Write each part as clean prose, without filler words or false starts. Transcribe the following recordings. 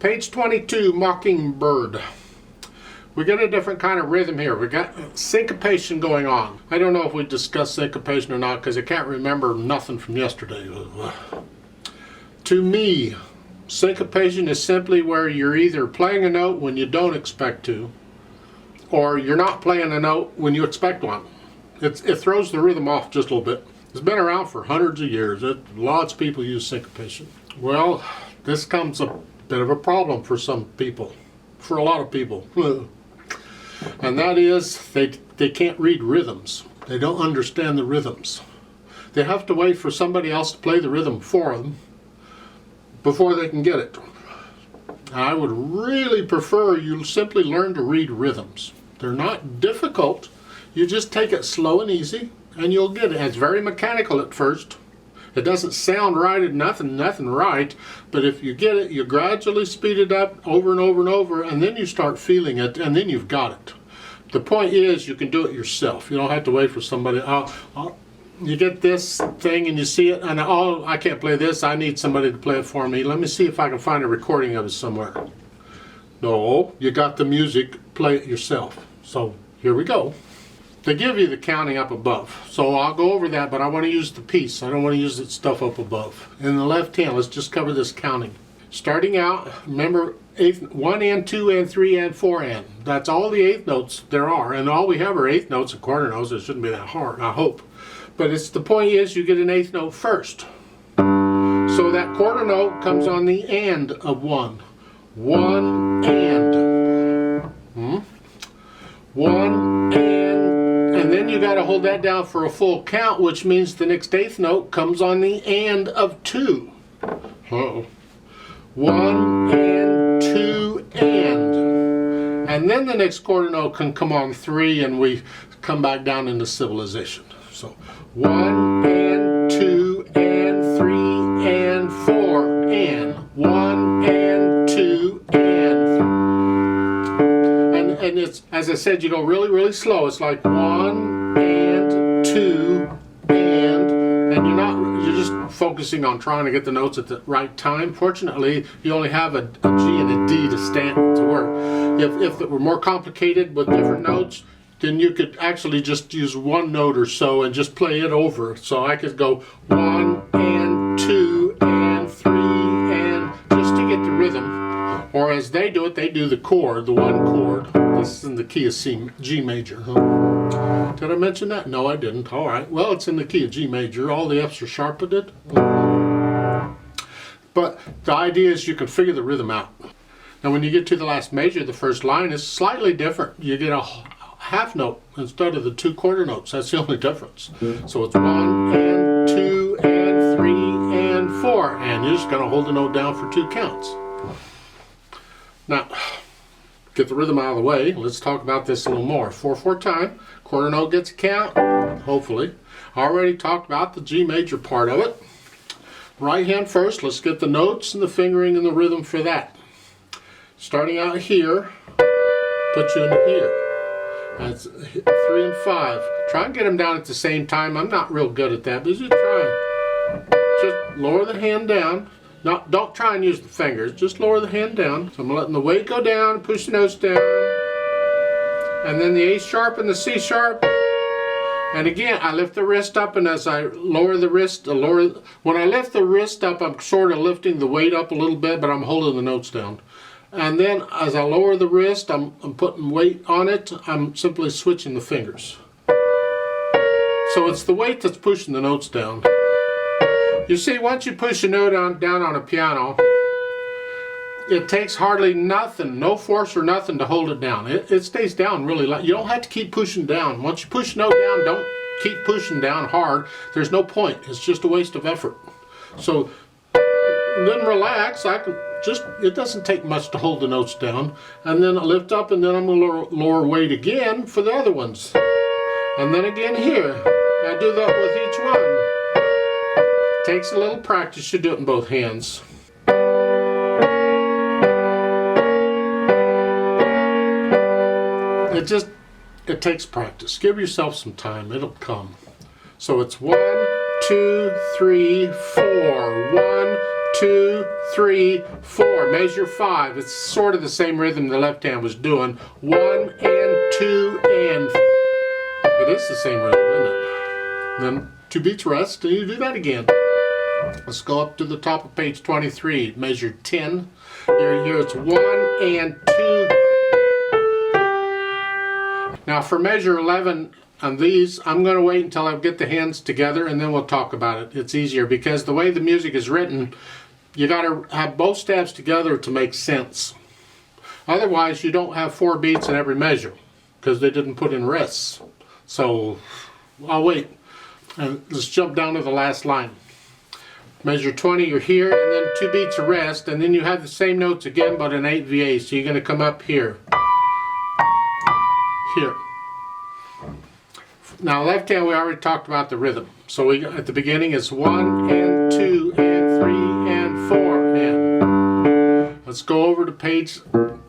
Page 22, Mockingbird. We get a different kind of rhythm here. We got syncopation going on. I don't know if we discussed syncopation or not because I can't remember nothing from yesterday. To me, syncopation is simply where you're either playing a note when you don't expect to, or you're not playing a note when you expect one. It throws the rhythm off just a little bit. It's been around for hundreds of years. Lots of people use syncopation. Well, this comes a bit of a problem for some people, for a lot of people. And that is they can't read rhythms. They don't understand the rhythms. They have to wait for somebody else to play the rhythm for them before they can get it. I would really prefer you simply learn to read rhythms. They're not difficult. You just take it slow and easy and you'll get it. It's very mechanical at first. It doesn't sound right and nothing right, but if you get it, you gradually speed it up over and over and over, and then you start feeling it, and then you've got it. The point is, you can do it yourself. You don't have to wait for somebody. You get this thing and you see it, and I can't play this. I need somebody to play it for me. Let me see if I can find a recording of it somewhere. No, you got the music. Play it yourself. So here we go. They give you the counting up above, so I'll go over that, but I want to use the piece. I don't want to use the stuff up above. In the left hand, let's just cover this counting. Starting out, remember 1 and 2 and 3 and 4 and. That's all the eighth notes there are, and all we have are eighth notes and quarter notes. It shouldn't be that hard, I hope. But the point is, you get an eighth note first. So that quarter note comes on the and of 1. 1 and. 1 and then you got to hold that down for a full count, which means the next eighth note comes on the and of 2. 1 and 2 and then the next quarter note can come on 3, and we come back down into civilization. So 1 and 2 and 3 and 4 and 1 and 2 and it's, as I said, you go really slow. It's like 1 and 2 and you're just focusing on trying to get the notes at the right time. Fortunately, you only have a G and a D to work. If it were more complicated with different notes, then you could actually just use one note or so and just play it over. So I could go 1 and 2 and 3 and just to get the rhythm. Or as they do it, they do the chord, the one chord. This is in the key of G major. Did I mention that? No, I didn't. All right. Well, it's in the key of G major. All the F's are sharpened. But the idea is you can figure the rhythm out. Now, when you get to the last measure, the first line is slightly different. You get a half note instead of the 2 quarter notes. That's the only difference. So it's 1 and 2 and 3 and 4, and you're just going to hold the note down for 2 counts. Now, get the rhythm out of the way. Let's talk about this a little more. 4/4 time. Quarter note gets a count, hopefully. I already talked about the G major part of it. Right hand first. Let's get the notes and the fingering and the rhythm for that. Starting out here, put you in here. That's 3 and 5. Try and get them down at the same time. I'm not real good at that, but just try. Just lower the hand down. Don't try and use the fingers. Just lower the hand down. So I'm letting the weight go down, push the notes down. And then the A sharp and the C sharp. And again, I lift the wrist up, and as I lower the wrist, when I lift the wrist up, I'm sort of lifting the weight up a little bit, but I'm holding the notes down. And then as I lower the wrist, I'm putting weight on it. I'm simply switching the fingers. So it's the weight that's pushing the notes down. You see, once you push a note down on a piano, it takes hardly nothing, no force or nothing to hold it down. It stays down really light. You don't have to keep pushing down. Once you push a note down, don't keep pushing down hard. There's no point. It's just a waste of effort. So then relax. It doesn't take much to hold the notes down. And then I lift up, and then I'm going to lower weight again for the other ones. And then again here. I do that with each one. Takes a little practice. You do it in both hands. It takes practice. Give yourself some time. It'll come. So it's 1, 2, 3, 4. 1, 2, 3, 4. Measure 5. It's sort of the same rhythm the left hand was doing. 1 and 2 and. It is the same rhythm, isn't it? Then 2 beats rest, and you do that again. Let's go up to the top of page 23. Measure 10. Here it's 1 and 2. Now for measure 11 on these, I'm going to wait until I get the hands together and then we'll talk about it. It's easier because the way the music is written, you got to have both stabs together to make sense. Otherwise, you don't have 4 beats in every measure because they didn't put in rests. So I'll wait. And let's jump down to the last line. Measure 20, you're here, and then 2 beats of rest, and then you have the same notes again, but in 8 VA. So you're going to come up here. Here. Now left hand, we already talked about the rhythm. So we at the beginning it's 1 and 2 and 3 and 4 and. Let's go over to page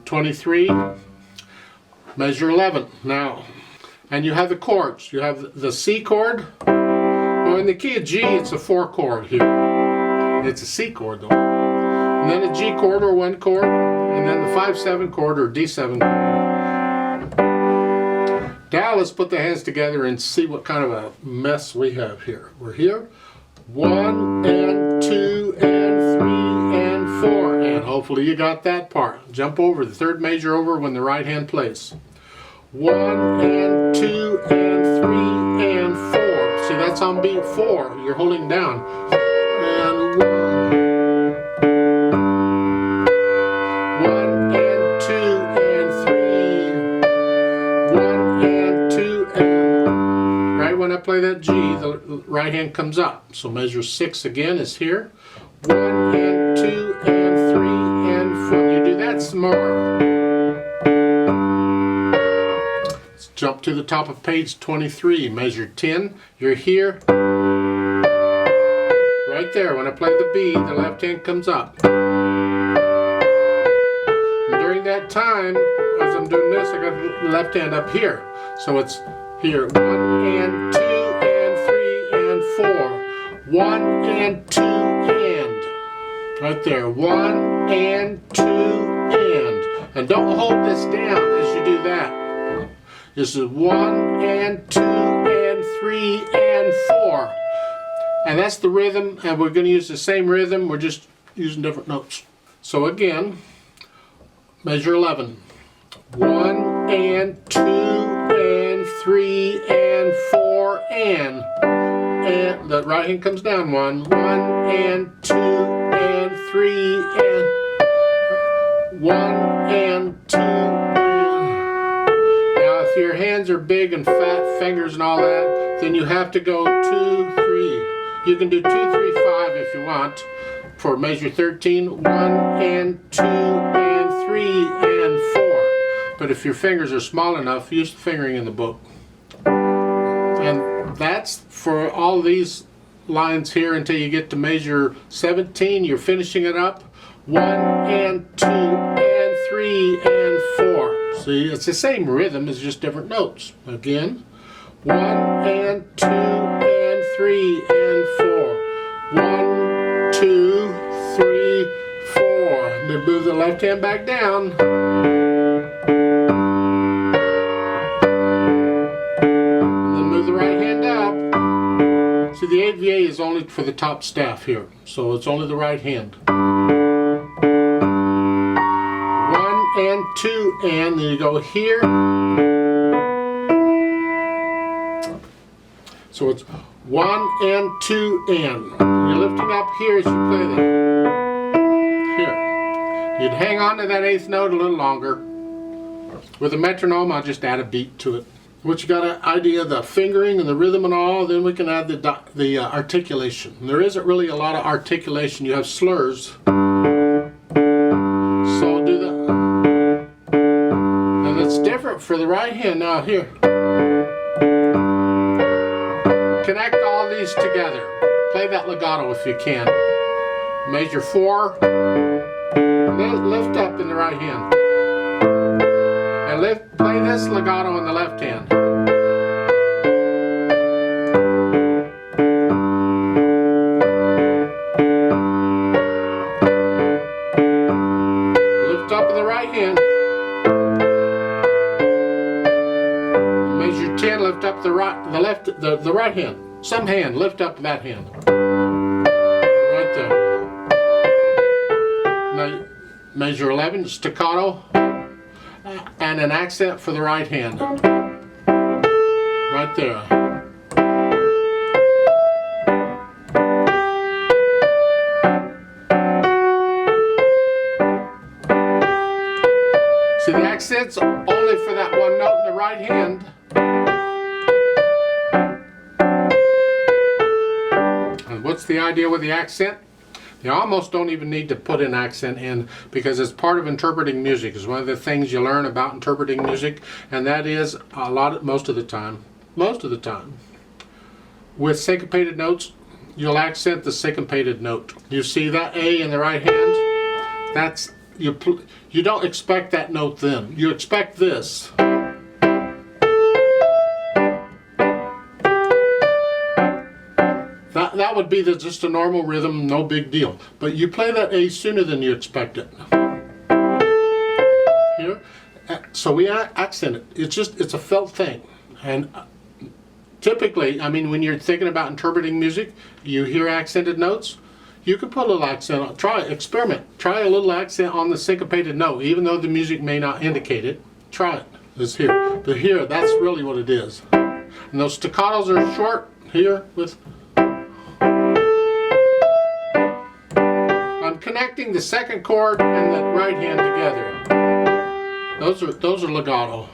23. Measure 11 now. And you have the chords. You have the C chord. Well, in the key of G, it's a 4 chord here. It's a C chord though. And then a G chord or 1 chord, and then the 5/7 chord or D7 chord. Now let's put the hands together and see what kind of a mess we have here. We're here. 1 and 2 and 3 and 4 and. Hopefully you got that part. Jump over the 3rd measure over when the right hand plays. 1 and 2 and 3 and 4. See, that's on beat 4. You're holding down. And 1 and 2 and 3. 1 and 2 and. Right when I play that G, the right hand comes up. So measure 6 again is here. 1 and 2 and 3 and 4. You do that some more. Let's jump to the top of page 23. Measure 10. You're here. Right there, when I play the B, the left hand comes up. And during that time, as I'm doing this, I got the left hand up here. So it's here, 1 and 2 and 3 and 4. 1 and 2 and. Right there, 1 and 2 and. And don't hold this down as you do that. This is 1 and 2 and 3 and 4. And that's the rhythm, and we're going to use the same rhythm, we're just using different notes. So again, measure 11. 1 and 2 and 3 and 4 and the right hand comes down 1. 1 and 2 and 3 and 1 and 2 and. Now if your hands are big and fat, fingers and all that, then you have to go 2, 3. You can do 2, 3, 5 if you want. For measure 13, 1 and 2 and 3 and 4. But if your fingers are small enough, use the fingering in the book. And that's for all these lines here until you get to measure 17. You're finishing it up. 1 and 2 and 3 and 4. See, it's the same rhythm, it's just different notes. Again, 1 and 2 and 3 and 4. 1, 2, 3, 4. And then move the left hand back down. And then move the right hand up. See, the 8 VA is only for the top staff here, so it's only the right hand. 1 and 2 and, then you go here. So it's 1 and 2 and. You're lifting up here as you play that. Here. You'd hang on to that 8th note a little longer. With a metronome, I'll just add a beat to it. Once you got an idea of the fingering and the rhythm and all, then we can add the articulation. And there isn't really a lot of articulation. You have slurs. So do that. And it's different for the right hand now here. Connect all these together. Play that legato if you can. Measure 4. Lift up in the right hand. And play this legato in the left hand. of the right hand. Measure 10, lift up the right hand. Some hand, lift up that hand. Right there. Now, measure 11, staccato, and an accent for the right hand. Right there. See, the accent's only for that one note in the right hand. And what's the idea with the accent? You almost don't even need to put an accent in, because it's part of interpreting music. It's one of the things you learn about interpreting music, and that is most of the time, with syncopated notes, you'll accent the syncopated note. You see that A in the right hand? That's you don't expect that note then. You expect this. That would be just a normal rhythm, no big deal. But you play that A sooner than you expect it. Here, so we accent it. It's a felt thing, and typically, I mean, when you're thinking about interpreting music, you hear accented notes. You can put a little accent on. Try it. Experiment. Try a little accent on the syncopated note, even though the music may not indicate it. Try it. It's here. But here, that's really what it is. And those staccatos are short here with. I'm connecting the second chord and the right hand together. Those are legato.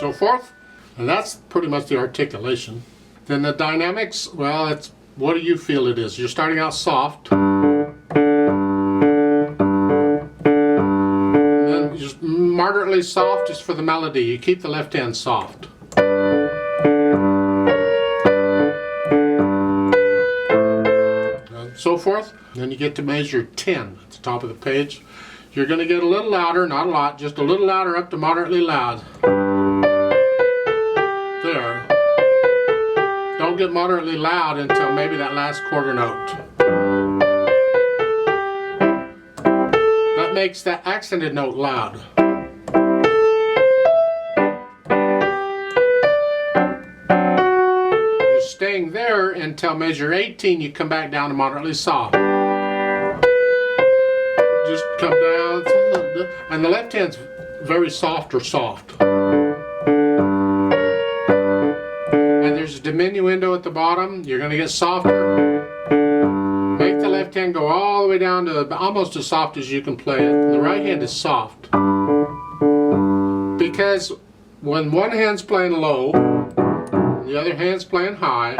So forth. And that's pretty much the articulation. Then the dynamics, well, it's what do you feel it is? You're starting out soft. And then just moderately soft just for the melody. You keep the left hand soft. And so forth. Then you get to measure 10 at the top of the page. You're going to get a little louder, not a lot, just a little louder up to moderately loud. There. Don't get moderately loud until maybe that last quarter note. That makes that accented note loud. You're staying there until measure 18, you come back down to moderately soft. Just come down, and the left hand's very soft or soft. There's a diminuendo at the bottom. You're going to get softer. Make the left hand go all the way down to almost as soft as you can play it. And the right hand is soft. Because when one hand's playing low, and the other hand's playing high,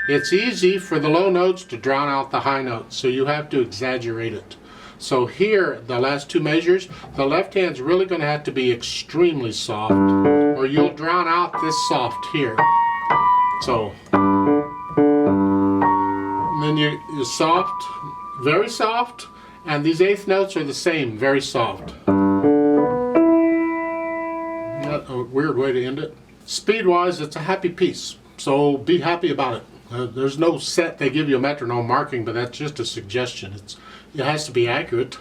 it's easy for the low notes to drown out the high notes. So you have to exaggerate it. So here, the last two measures, the left hand's really going to have to be extremely soft, or you'll drown out this soft here. So, and then you're soft, very soft, and these eighth notes are the same, very soft. Not a weird way to end it. Speed-wise, it's a happy piece, so be happy about it. There's no set they give you a metronome marking, but that's just a suggestion. It has to be accurate.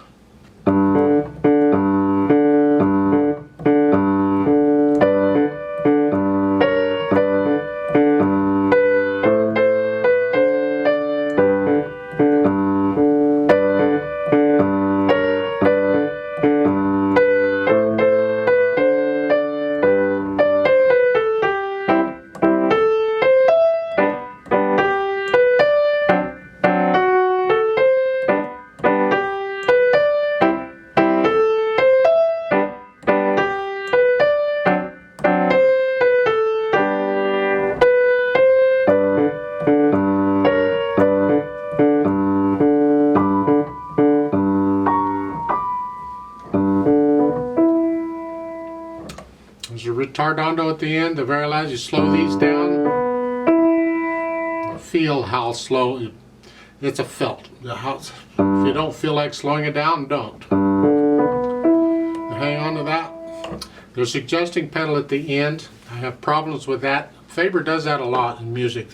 There's a retardando at the end, the very last. You slow these down. Feel how slow. It's a felt. If you don't feel like slowing it down, don't. Hang on to that. There's a suggesting pedal at the end. I have problems with that Faber does that a lot in music.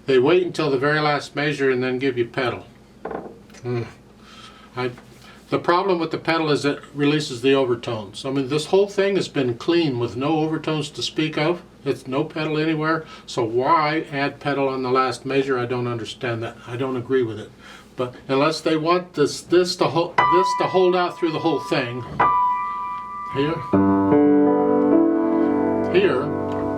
They wait until the very last measure and then give you pedal. The problem with the pedal is it releases the overtones. I mean, this whole thing has been clean with no overtones to speak of. It's no pedal anywhere. So why add pedal on the last measure? I don't understand that. I don't agree with it. But unless they want this to hold out through the whole thing, here.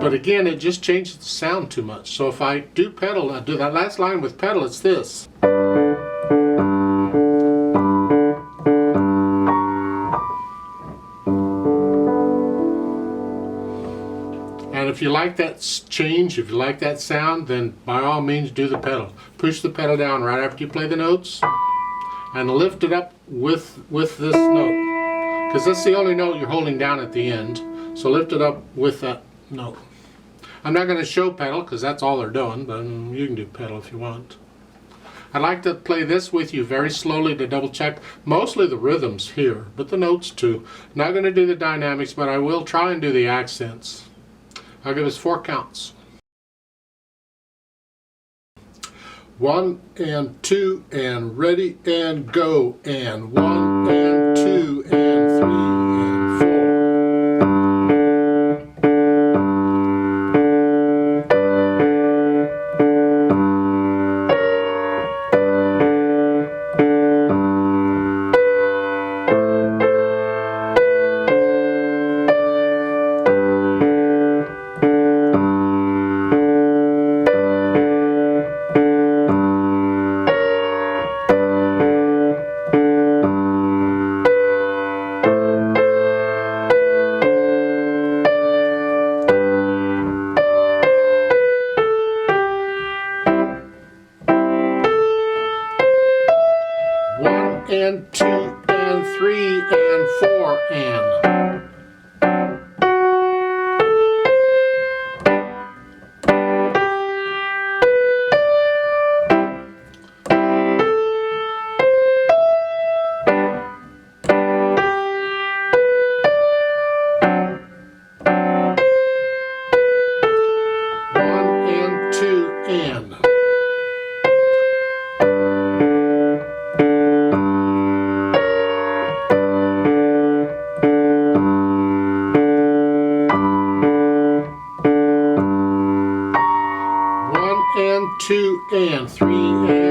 But again, it just changes the sound too much. So if I do pedal, I do that last line with pedal, it's this. And if you like that change, if you like that sound, then by all means do the pedal. Push the pedal down right after you play the notes and lift it up with this note. Because that's the only note you're holding down at the end. So lift it up with that note. I'm not going to show pedal because that's all they're doing, but you can do pedal if you want. I'd like to play this with you very slowly to double check mostly the rhythms here, but the notes too. Not going to do the dynamics, but I will try and do the accents. I'll give us 4 counts. 1 and 2 and ready and go, and 1 and 2 and 3 and 4. And 2 and 3 and 4 and. And 2 and 3 and